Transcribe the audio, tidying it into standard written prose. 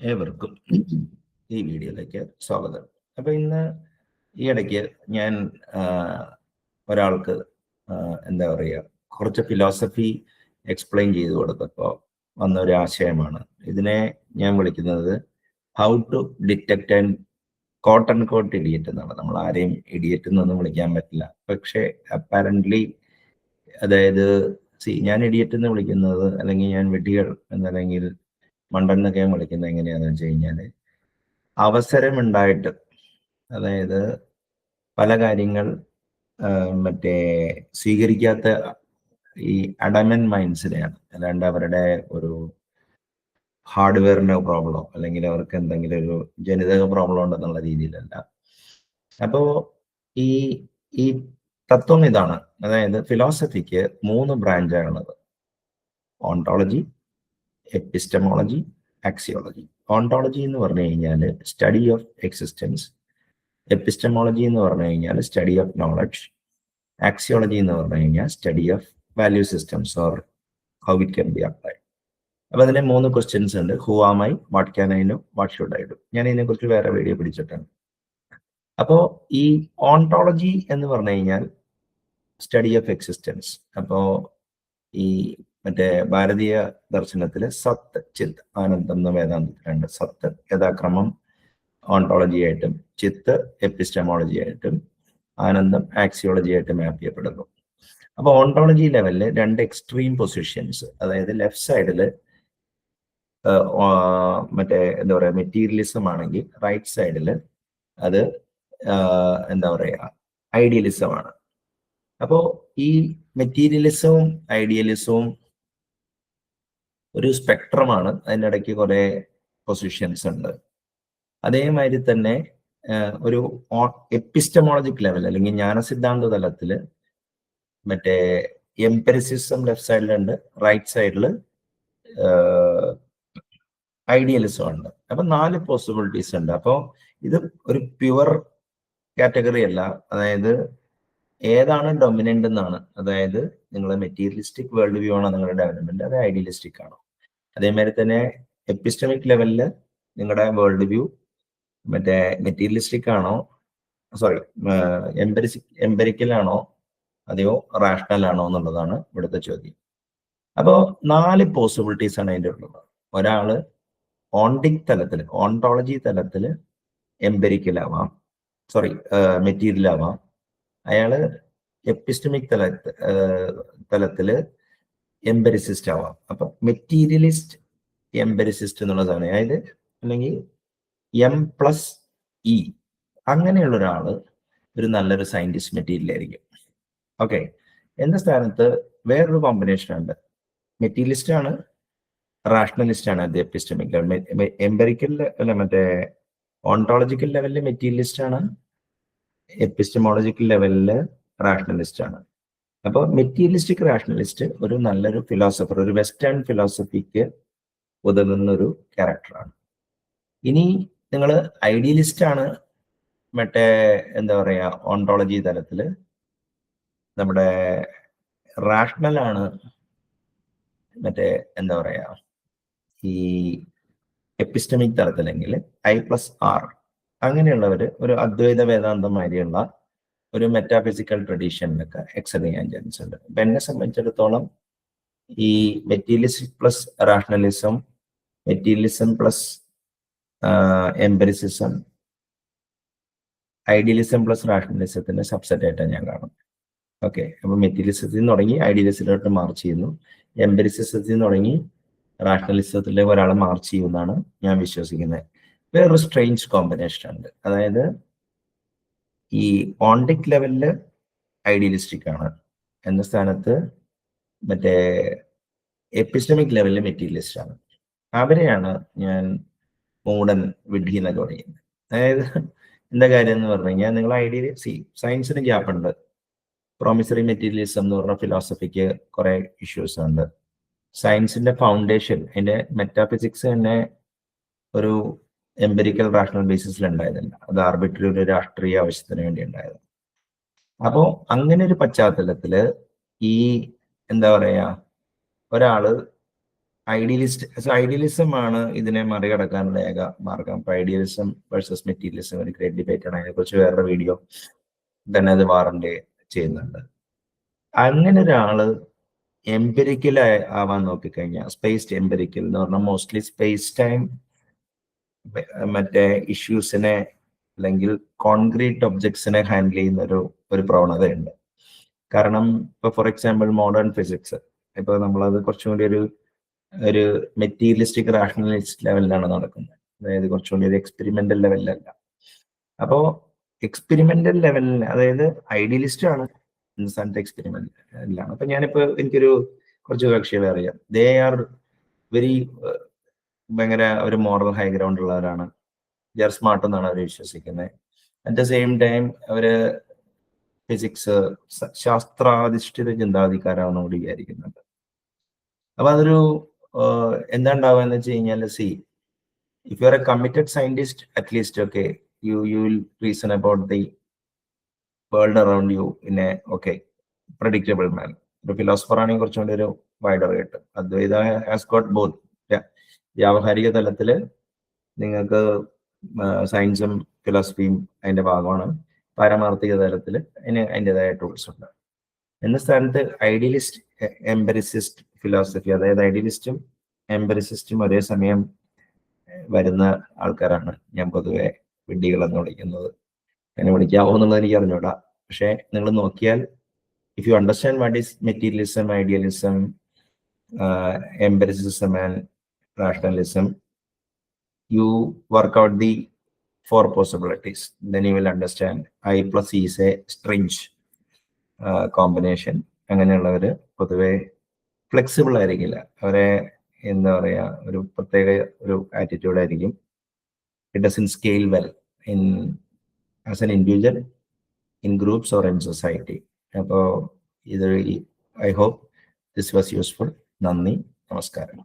ഏവർക്കും ഈ വീഡിയോയിലേക്ക് സ്വാഗതം. അപ്പോൾ ഇന്ന് ഈ ഇടയ്ക്ക് ഞാൻ ഒരാൾക്ക് എന്താ പറയുക, കുറച്ച് ഫിലോസഫി എക്സ്പ്ലെയിൻ ചെയ്ത് കൊടുത്തപ്പോൾ വന്ന ഒരു ആശയമാണ്. ഇതിനെ ഞാൻ വിളിക്കുന്നത് how to detect and cot and cot idiot എന്നാണ്. നമ്മൾ ആരെയും ഇഡിയറ്റ് എന്നൊന്നും വിളിക്കാൻ പറ്റില്ല. പക്ഷേ അപ്പാരൻ്റ്ലി അതായത് ഞാൻ ഇഡിയറ്റ് എന്ന് വിളിക്കുന്നത്, അല്ലെങ്കിൽ ഞാൻ വെടികൾ എന്നല്ലെങ്കിൽ മണ്ടൻ എന്നൊക്കെ ഞാൻ വിളിക്കുന്നത് എങ്ങനെയാണെന്ന് വെച്ച് കഴിഞ്ഞാൽ, അവസരമുണ്ടായിട്ട്, അതായത് പല കാര്യങ്ങൾ മറ്റേ സ്വീകരിക്കാത്ത ഈ അഡമൻ മൈൻഡ്സിനെയാണ്. അല്ലാണ്ട് അവരുടെ ഒരു ഹാർഡ്വെയറിൻ്റെ പ്രോബ്ലമോ അല്ലെങ്കിൽ അവർക്ക് എന്തെങ്കിലും ഒരു ജനിതക പ്രോബ്ലം ഉണ്ടെന്നുള്ള രീതിയിലല്ല. അപ്പോൾ ഈ ഈ തത്വം ഇതാണ്. അതായത് ഫിലോസഫിക്ക് 3 ബ്രാഞ്ചാണുള്ളത്: ഓണ്ടോളജി, എപ്പിസ്റ്റമോളജി, ആക്സിയോളജി. ഓണ്ടോളജി എന്ന് പറഞ്ഞു കഴിഞ്ഞാൽ സ്റ്റഡി ഓഫ് എക്സിസ്റ്റൻസ്, എപ്പിസ്റ്റമോളജി എന്ന് പറഞ്ഞു കഴിഞ്ഞാൽ സ്റ്റഡി ഓഫ് നോളജ്, ആക്സിയോളജി എന്ന് പറഞ്ഞു കഴിഞ്ഞാൽ study of value systems or how it can be applied. അപ്പോൾ അതിന് 3 ക്വസ്റ്റ്യൻസ് ഉണ്ട്: who am I, what can I do, what should I do. ഞാൻ ഇതിനെക്കുറിച്ച് വേറെ വീഡിയോ പിടിച്ചിട്ടുണ്ട്. അപ്പോൾ ഈ ഓണ്ടോളജി എന്ന് പറഞ്ഞു കഴിഞ്ഞാൽ സ്റ്റഡി ഓഫ് എക്സിസ്റ്റൻസ്. അപ്പോൾ ഈ മറ്റേ ഭാരതീയ ദർശനത്തിൽ സത്ത്, ചിത്ത്, ആനന്ദം എന്ന വേദാന്തത്തിലുണ്ട്. സത്ത് യഥാക്രമം ഓണ്ടോളജി ആയിട്ടും, ചിത്ത് എപ്പിസ്റ്റമോളജി ആയിട്ടും, ആനന്ദം ആക്സിയോളജി ആയിട്ട് മാപ്പ് ചെയ്യപ്പെടുന്നു. അപ്പോൾ ഓണ്ടോളജി ലെവലിൽ 2 എക്സ്ട്രീം പൊസിഷൻസ്, അതായത് ലെഫ്റ്റ് സൈഡിൽ മറ്റേ എന്താ പറയുക മെറ്റീരിയലിസം ആണെങ്കിൽ, റൈറ്റ് സൈഡിൽ അത് എന്താ പറയുക ഐഡിയലിസം ആണ്. അപ്പോൾ ഈ മെറ്റീരിയലിസവും ഐഡിയലിസവും ഒരു സ്പെക്ട്രമാണ്. അതിനിടയ്ക്ക് കുറെ പൊസിഷൻസ് ഉണ്ട്. അതേമാതിരി തന്നെ ഒരു എപ്പിസ്റ്റമോളജിക് ലെവൽ അല്ലെങ്കിൽ ജ്ഞാനസിദ്ധാന്ത തലത്തിൽ മറ്റേ എംപെരിസിസം ലെഫ്റ്റ് സൈഡിലുണ്ട്, റൈറ്റ് സൈഡിൽ ഐഡിയലിസം ഉണ്ട്. അപ്പൊ 4 പോസിബിലിറ്റീസ് ഉണ്ട്. അപ്പോൾ ഇത് ഒരു പ്യുവർ കാറ്റഗറി അല്ല. അതായത് ഏതാണ് ഡൊമിനന്റ് എന്നാണ്. അതായത് നിങ്ങളുടെ മെറ്റീരിയലിസ്റ്റിക് വേൾഡ് വ്യൂ ആണോ നിങ്ങളുടെ ഡെവലപ്മെന്റ്, അത് ഐഡിയലിസ്റ്റിക് ആണോ. അതേമാതിരി തന്നെ എപ്പിസ്റ്റമിക് ലെവലിൽ നിങ്ങളുടെ വേൾഡ് വ്യൂ മറ്റേ മെറ്റീരിയലിസ്റ്റിക് ആണോ, സോറി എംപെരിക്കൽ ആണോ, അതെയോ റാഷണൽ ആണോ എന്നുള്ളതാണ് ഇവിടുത്തെ ചോദ്യം. അപ്പോൾ 4 പോസിബിലിറ്റീസ് ആണ് അതിൻ്റെ ഉള്ളത്. ഒരാള് ഓണ്ടിക് തലത്തിൽ, ഓണ്ടോളജി തലത്തിൽ എംപെരിക്കൽ ആവാം, സോറി മെറ്റീരിയൽ ആവാം. അയാള് എപ്പിസ്റ്റമിക് തലത്തില് എംപെരിസിസ്റ്റ് ആവാം. അപ്പൊ മെറ്റീരിയലിസ്റ്റ് എംപെരിസിസ്റ്റ് എന്നുള്ളതാണ്. അതായത് അല്ലെങ്കിൽ M+E അങ്ങനെയുള്ള ഒരാള് ഒരു നല്ലൊരു സയന്റിസ്റ്റ് മെറ്റീരിയൽ ആയിരിക്കും. ഓക്കെ. എന്ന സ്ഥാനത്ത് വേറൊരു കോമ്പിനേഷൻ ഉണ്ട്. മെറ്റീരിയലിസ്റ്റ് ആണ്, റാഷണലിസ്റ്റ് ആണ്. അത് എപ്പിസ്റ്റമിക് എംപെരിക്കൽ അല്ല, മറ്റേ ഓണ്ടോളജിക്കൽ ലെവലിൽ മെറ്റീരിയലിസ്റ്റ് ആണ്, എപ്പിസ്റ്റമോളജിക്കൽ ലെവലിൽ റാഷണലിസ്റ്റ് ആണ്. അപ്പോൾ മെറ്റീരിയലിസ്റ്റിക് റാഷണലിസ്റ്റ് ഒരു നല്ലൊരു ഫിലോസഫർ, ഒരു വെസ്റ്റേൺ ഫിലോസഫിക്ക് ഉതകുന്ന ഒരു ക്യാരക്ടറാണ്. ഇനി നിങ്ങൾ ഐഡിയലിസ്റ്റ് ആണ്, മറ്റേ എന്താ പറയുക ഓണ്ടോളജി തലത്തിൽ, നമ്മുടെ റാഷണൽ ആണ് മറ്റേ എന്താ പറയുക ഈ എപ്പിസ്റ്റമിക് തലത്തിലെങ്കിൽ I+R അങ്ങനെയുള്ളവർ ഒരു അദ്വൈത വേദാന്തം മാതിരിയുള്ള ഒരു മെറ്റാഫിസിക്കൽ ട്രഡീഷനിലൊക്കെ എക്സൽ ചെയ്യാൻ ചാൻസ് ഉണ്ട്. അപ്പൊ എന്നെ സംബന്ധിച്ചിടത്തോളം ഈ materialism plus rationalism, materialism plus empiricism, idealism plus റാഷണലിസത്തിന്റെ സബ്സെറ്റ് ആയിട്ടാണ് ഞാൻ കാണുന്നത്. ഓക്കെ. അപ്പൊ മെറ്റീരിയലിസത്തിൽ നിന്ന് തുടങ്ങി ഐഡിയലിസത്തിലോട്ട് മാർച്ച് ചെയ്യുന്നു, എംപെരിസിസത്തിൽ നിന്ന് തുടങ്ങി റാഷണലിസത്തിലേക്ക് ഒരാൾ മാർച്ച് ചെയ്യുമെന്നാണ് ഞാൻ വിശ്വസിക്കുന്നത്. വേറൊരു സ്ട്രേഞ്ച് കോമ്പിനേഷൻ ഉണ്ട്. അതായത് ഈ ഓണ്ടിക് ലെവലില് ഐഡിയലിസ്റ്റിക് ആണ് എന്ന സ്ഥാനത്ത് മറ്റേ എപ്പിസ്റ്റമിക് ലെവലിൽ മെറ്റീരിയലിസ്റ്റ് ആണ്. അവരെയാണ് ഞാൻ മൂടൻ വിഡ്ഢി എന്നൊക്കെ പറയുന്നത്. അതായത് എന്താ കാര്യം എന്ന് പറഞ്ഞു കഴിഞ്ഞാൽ, നിങ്ങൾ സയൻസിന് ഗ്യാപ്പ് ഉണ്ട്. പ്രോമിസറി മെറ്റീരിയലിസം എന്ന് പറഞ്ഞ ഫിലോസഫിക്ക് കുറെ ഇഷ്യൂസ് ഉണ്ട്. സയൻസിന്റെ ഫൗണ്ടേഷൻ, അതിന്റെ മെറ്റാഫിസിക്സ് തന്നെ ഒരു എംപെരിക്കൽ റാഷണൽ ബേസിസിൽ ഉണ്ടായതല്ല, അത് ആർബിട്രറി ഒരു രാഷ്ട്രീയ ആവശ്യത്തിന് വേണ്ടി ഉണ്ടായത്. അപ്പോൾ അങ്ങനെ ഒരു പശ്ചാത്തലത്തില് ഈ എന്താ പറയാ ഒരാള് ഐഡിയലിസം ആണ് ഇതിനെ മറികടക്കാനുള്ള ഏക മാർഗം. ഇപ്പൊ ഐഡിയലിസം വേഴ്സസ് മെറ്റീരിയലിസം ഒരു ഗ്രേറ്റ് ഡിബേറ്റ് ആണ്. അതിനെക്കുറിച്ച് വേറൊരു വീഡിയോ തന്നെ അത് വാറന്റ് ചെയ്യുന്നുണ്ട്. അങ്ങനെ ഒരാള് എംപിരിക്കൽ ആവാൻ നോക്കിക്കഴിഞ്ഞാൽ, സ്പേസ് എംപിരിക്കൽ എന്ന് പറഞ്ഞാൽ മോസ്റ്റ്ലി സ്പേസ് ടൈം മറ്റേ ഇഷ്യൂസിനെ അല്ലെങ്കിൽ കോൺക്രീറ്റ് ഒബ്ജക്ട്സിനെ ഹാൻഡിൽ ചെയ്യുന്ന ഒരു പ്രവണതയുണ്ട്. കാരണം ഇപ്പൊ ഫോർ എക്സാമ്പിൾ മോഡേൺ ഫിസിക്സ്, ഇപ്പൊ നമ്മളത് കുറച്ചും കൂടി ഒരു മെറ്റീരിയലിസ്റ്റിക് റാഷണലിസ്റ്റ് ലെവലിലാണ് നടക്കുന്നത്. അതായത് കുറച്ചുകൂടി ഒരു എക്സ്പെരിമെന്റൽ ലെവലിലല്ല. അപ്പോ എക്സ്പെരിമെന്റൽ ലെവലിൽ, അതായത് ഐഡിയലിസ്റ്റ് ആണ് സ്ഥാനത്ത് എക്സ്പെരിമെന്റിലാണ്. അപ്പൊ ഞാനിപ്പോ എനിക്കൊരു കുറച്ച് കക്ഷികളെ അറിയാം. ദേ ആർ വെരി ഭയങ്കര ഒരു മോറൽ ഹൈ ഗ്രൗണ്ട് ഉള്ളവരാണ്. ദേ ആർ സ്മാർട്ട് എന്നാണ് അവർ വിശ്വസിക്കുന്നത്. അറ്റ് ദ സെയിം ടൈം അവര് ഫിസിക്സ് ശാസ്ത്രാധിഷ്ഠിത ചിന്താധികാരാണെന്ന് കൂടി വിചാരിക്കുന്നുണ്ട്. അപ്പൊ അതൊരു എന്താ ഉണ്ടാവുക എന്ന് വെച്ച് കഴിഞ്ഞാൽ, if you are a committed scientist, at least okay, you will reason about the world around you in a predictable manner. ഒരു ഫിലോസഫർ ആണെങ്കിൽ കുറച്ചുകൂടി ഒരു വൈഡർ കിട്ടും. അദ്വൈത ഹാസ് ഗോട്ട് ബോത്ത്. വ്യാവഹാരിക തലത്തില് നിങ്ങൾക്ക് സയൻസും ഫിലോസഫിയും അതിന്റെ ഭാഗമാണ്. പാരമാർത്ഥിക തലത്തിൽ അതിൻ്റെതായ ടൂൾസ് ഉണ്ട്. എന്ന സ്ഥാനത്ത് ഐഡിയലിസ്റ്റ് എംപെരിസിസ്റ്റ് ഫിലോസഫി, അതായത് ഐഡിയലിസ്റ്റും എംപെരിസിസ്റ്റും ഒരേ സമയം വരുന്ന ആൾക്കാരാണ് ഞാൻ പൊതുവെ വിഡ്ഢികളെന്ന് വിളിക്കുന്നത്. എന്നെ വിളിക്കാവോ എന്നുള്ളത് എനിക്ക് അറിഞ്ഞൂടാ. പക്ഷെ നിങ്ങൾ നോക്കിയാൽ, if you understand what is materialism, idealism, empiricism and rationalism, you work out the 4 possibilities, then you will understand I plus E is a strange combination. അങ്ങനെയുള്ളവര് പൊതുവെ ഫ്ലെക്സിബിൾ ആയിരിക്കില്ല. അവരെ എന്താ പറയാ, ഒരു പ്രത്യേക ഒരു ആറ്റിറ്റ്യൂഡ് ആയിരിക്കും. It doesn't scale well in as an individual, in groups or in society. അപ്പോൾ ഇത് I hope this was useful. നന്ദി, നമസ്കാരം.